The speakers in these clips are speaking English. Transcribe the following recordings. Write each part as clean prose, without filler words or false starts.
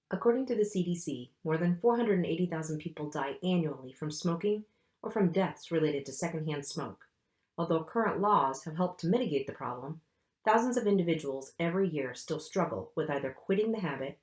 According to the CDC, more than 480,000 people die annually from smoking or from deaths related to secondhand smoke. Although current laws have helped to mitigate the problem, thousands of individuals every year still struggle with either quitting the habit,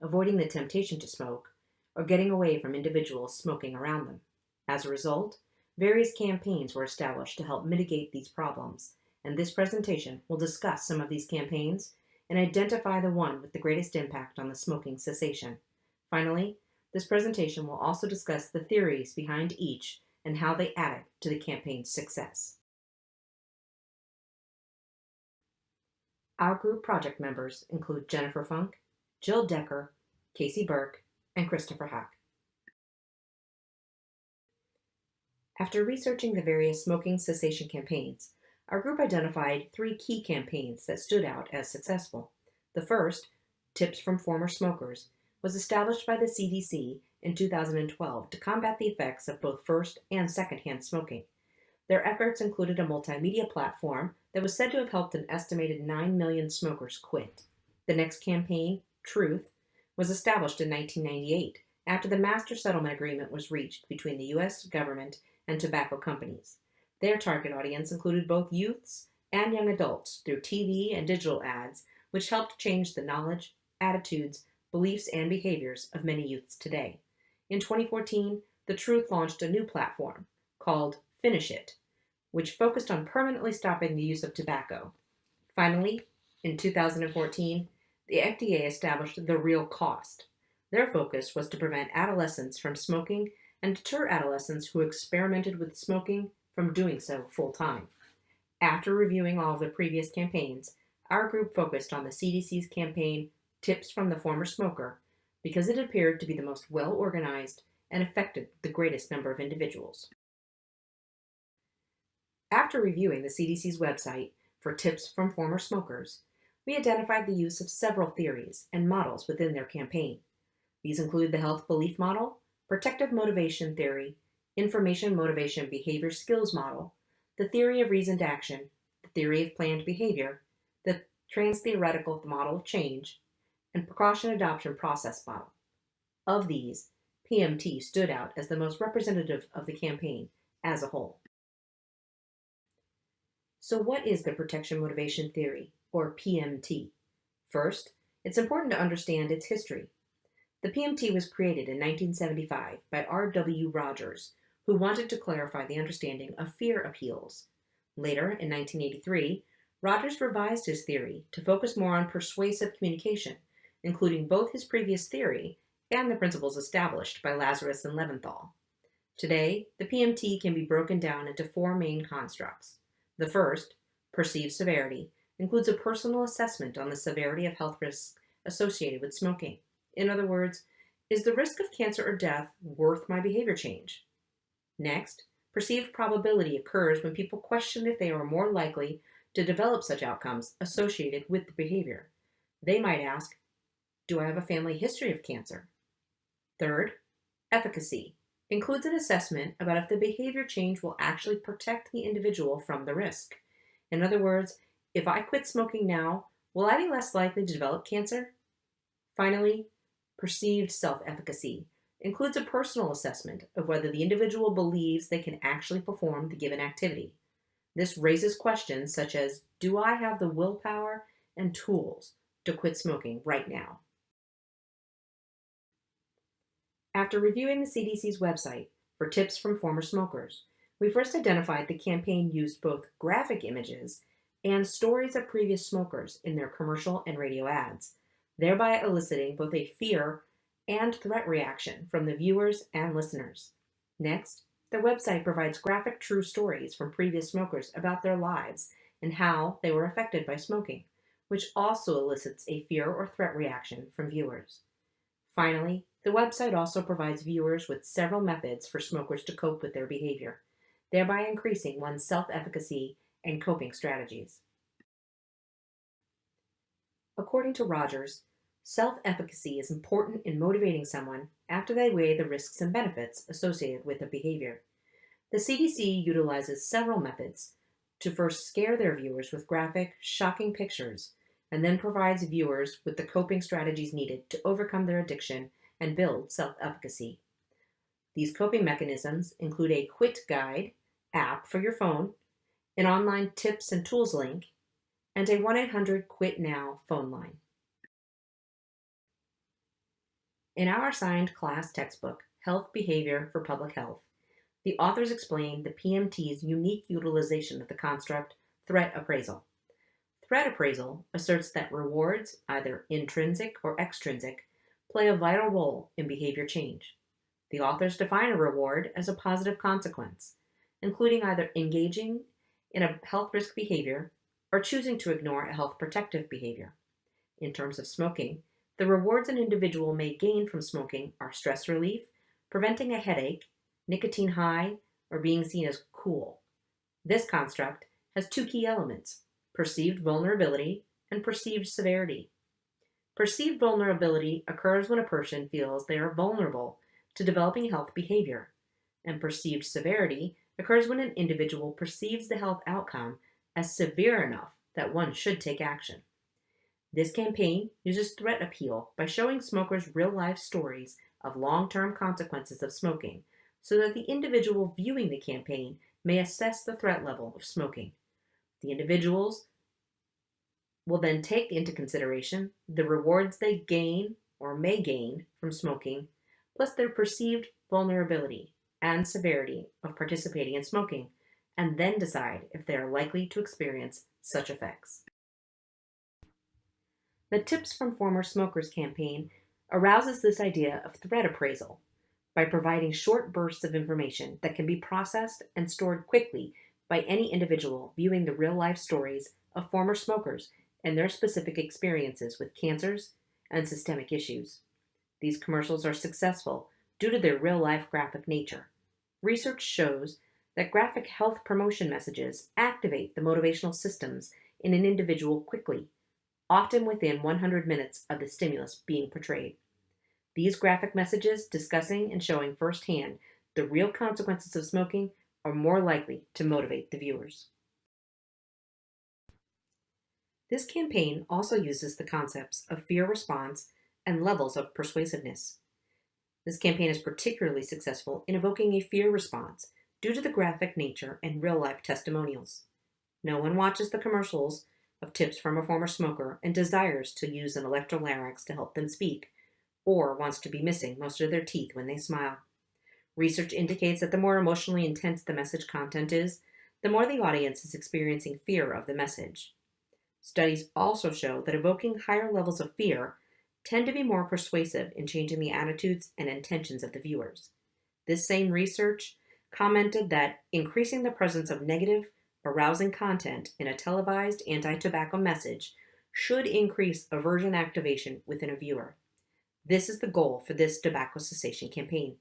avoiding the temptation to smoke, or getting away from individuals smoking around them. As a result, various campaigns were established to help mitigate these problems, and this presentation will discuss some of these campaigns and identify the one with the greatest impact on the smoking cessation. Finally, this presentation will also discuss the theories behind each and how they added to the campaign's success. Our group project members include Jennifer Funk, Jill Decker, Casey Burke, and Christopher Hack. After researching the various smoking cessation campaigns, our group identified three key campaigns that stood out as successful. The first, Tips from Former Smokers, was established by the CDC in 2012 to combat the effects of both first and secondhand smoking. Their efforts included a multimedia platform that was said to have helped an estimated 9 million smokers quit. The next campaign, Truth, was established in 1998 after the Master Settlement Agreement was reached between the U.S. government and tobacco companies. Their target audience included both youths and young adults through TV and digital ads, which helped change the knowledge, attitudes, beliefs, and behaviors of many youths today. In 2014, The Truth launched a new platform called Finish It, which focused on permanently stopping the use of tobacco. Finally, in 2014, the FDA established The Real Cost. Their focus was to prevent adolescents from smoking and deter adolescents who experimented with smoking from doing so full-time. After reviewing all of the previous campaigns, our group focused on the CDC's campaign Tips from the Former Smoker because it appeared to be the most well-organized and affected the greatest number of individuals. After reviewing the CDC's website for tips from former smokers, we identified the use of several theories and models within their campaign. These include the health belief model, protective motivation theory, information motivation behavior skills model, the theory of reasoned action, the theory of planned behavior, the trans-theoretical model of change, and precaution adoption process model. Of these, PMT stood out as the most representative of the campaign as a whole. So what is the protection motivation theory, or PMT? First, it's important to understand its history. The PMT was created in 1975 by R.W. Rogers, who wanted to clarify the understanding of fear appeals. Later, in 1983, Rogers revised his theory to focus more on persuasive communication, including both his previous theory and the principles established by Lazarus and Leventhal. Today, the PMT can be broken down into four main constructs. The first, perceived severity, includes a personal assessment on the severity of health risks associated with smoking. In other words, is the risk of cancer or death worth my behavior change? Next, perceived probability occurs when people question if they are more likely to develop such outcomes associated with the behavior. They might ask, do I have a family history of cancer? Third, efficacy includes an assessment about if the behavior change will actually protect the individual from the risk. In other words, if I quit smoking now, will I be less likely to develop cancer? Finally, perceived self-efficacy includes a personal assessment of whether the individual believes they can actually perform the given activity. This raises questions such as, do I have the willpower and tools to quit smoking right now? After reviewing the CDC's website for tips from former smokers, we first identified the campaign used both graphic images and stories of previous smokers in their commercial and radio ads, thereby eliciting both a fear and threat reaction from the viewers and listeners. Next, the website provides graphic true stories from previous smokers about their lives and how they were affected by smoking, which also elicits a fear or threat reaction from viewers. Finally, the website also provides viewers with several methods for smokers to cope with their behavior, thereby increasing one's self-efficacy and coping strategies. According to Rogers, self-efficacy is important in motivating someone after they weigh the risks and benefits associated with a behavior. The CDC utilizes several methods to first scare their viewers with graphic, shocking pictures, and then provides viewers with the coping strategies needed to overcome their addiction and build self-efficacy. These coping mechanisms include a Quit Guide app for your phone, an online tips and tools link, and a 1-800-QUIT-NOW phone line. In our assigned class textbook, Health Behavior for Public Health, the authors explain the PMT's unique utilization of the construct threat appraisal. Threat appraisal asserts that rewards, either intrinsic or extrinsic, play a vital role in behavior change. The authors define a reward as a positive consequence, including either engaging in a health risk behavior or choosing to ignore a health protective behavior. In terms of smoking, the rewards an individual may gain from smoking are stress relief, preventing a headache, nicotine high, or being seen as cool. This construct has two key elements: perceived vulnerability and perceived severity. Perceived vulnerability occurs when a person feels they are vulnerable to developing health behavior, and perceived severity occurs when an individual perceives the health outcome as severe enough that one should take action. This campaign uses threat appeal by showing smokers real-life stories of long-term consequences of smoking so that the individual viewing the campaign may assess the threat level of smoking. The individuals will then take into consideration the rewards they gain or may gain from smoking, plus their perceived vulnerability and severity of participating in smoking, and then decide if they are likely to experience such effects. The Tips from Former Smokers campaign arouses this idea of threat appraisal by providing short bursts of information that can be processed and stored quickly by any individual viewing the real-life stories of former smokers and their specific experiences with cancers and systemic issues. These commercials are successful due to their real-life graphic nature. Research shows that graphic health promotion messages activate the motivational systems in an individual quickly, often within 100 minutes of the stimulus being portrayed. These graphic messages discussing and showing firsthand the real consequences of smoking are more likely to motivate the viewers. This campaign also uses the concepts of fear response and levels of persuasiveness. This campaign is particularly successful in evoking a fear response due to the graphic nature and real-life testimonials. No one watches the commercials of Tips from a Former Smoker and desires to use an electrolarynx to help them speak, or wants to be missing most of their teeth when they smile. Research indicates that the more emotionally intense the message content is, the more the audience is experiencing fear of the message. Studies also show that evoking higher levels of fear tend to be more persuasive in changing the attitudes and intentions of the viewers. This same research commented that increasing the presence of negative, arousing content in a televised anti-tobacco message should increase aversion activation within a viewer. This is the goal for this tobacco cessation campaign.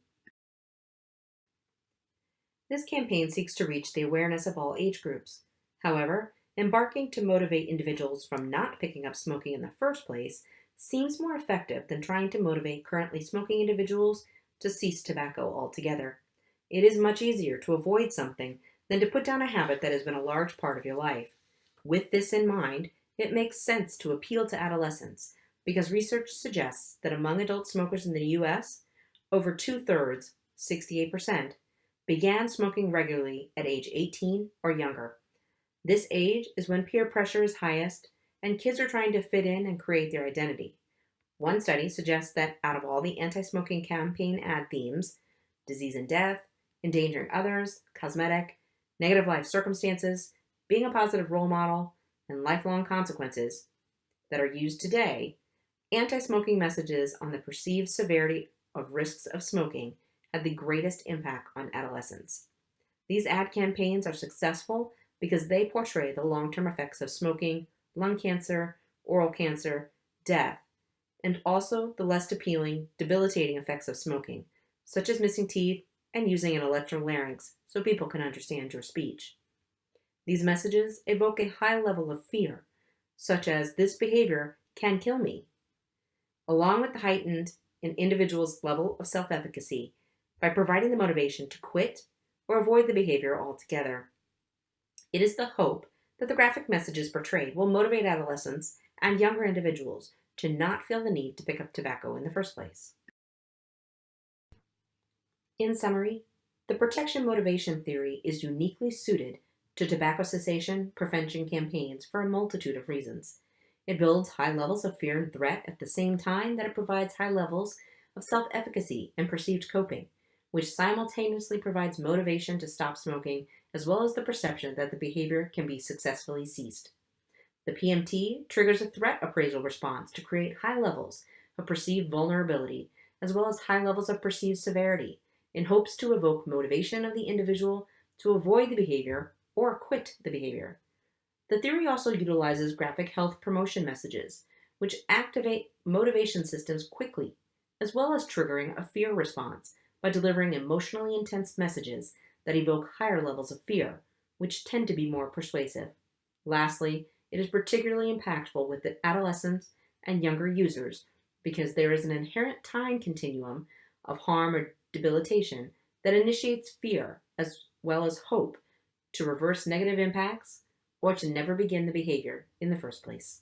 This campaign seeks to reach the awareness of all age groups. However, embarking to motivate individuals from not picking up smoking in the first place seems more effective than trying to motivate currently smoking individuals to cease tobacco altogether. It is much easier to avoid something than to put down a habit that has been a large part of your life. With this in mind, it makes sense to appeal to adolescents because research suggests that among adult smokers in the U.S., over 2/3, 68%, began smoking regularly at age 18 or younger. This age is when peer pressure is highest and kids are trying to fit in and create their identity. One study suggests that out of all the anti-smoking campaign ad themes, disease and death, endangering others, cosmetic, negative life circumstances, being a positive role model, and lifelong consequences that are used today, anti-smoking messages on the perceived severity of risks of smoking have the greatest impact on adolescents. These ad campaigns are successful because they portray the long-term effects of smoking, lung cancer, oral cancer, death, and also the less appealing, debilitating effects of smoking, such as missing teeth and using an electrolarynx so people can understand your speech. These messages evoke a high level of fear, such as "this behavior can kill me," along with the heightened an individual's level of self-efficacy by providing the motivation to quit or avoid the behavior altogether. It is the hope that the graphic messages portrayed will motivate adolescents and younger individuals to not feel the need to pick up tobacco in the first place. In summary, the protection motivation theory is uniquely suited to tobacco cessation prevention campaigns for a multitude of reasons. It builds high levels of fear and threat at the same time that it provides high levels of self efficacy and perceived coping, which simultaneously provides motivation to stop smoking as well as the perception that the behavior can be successfully ceased. The PMT triggers a threat appraisal response to create high levels of perceived vulnerability as well as high levels of perceived severity in hopes to evoke motivation of the individual to avoid the behavior or quit the behavior. The theory also utilizes graphic health promotion messages, which activate motivation systems quickly, as well as triggering a fear response by delivering emotionally intense messages that evoke higher levels of fear, which tend to be more persuasive. Lastly, it is particularly impactful with the adolescents and younger users because there is an inherent time continuum of harm or debilitation that initiates fear as well as hope to reverse negative impacts or to never begin the behavior in the first place.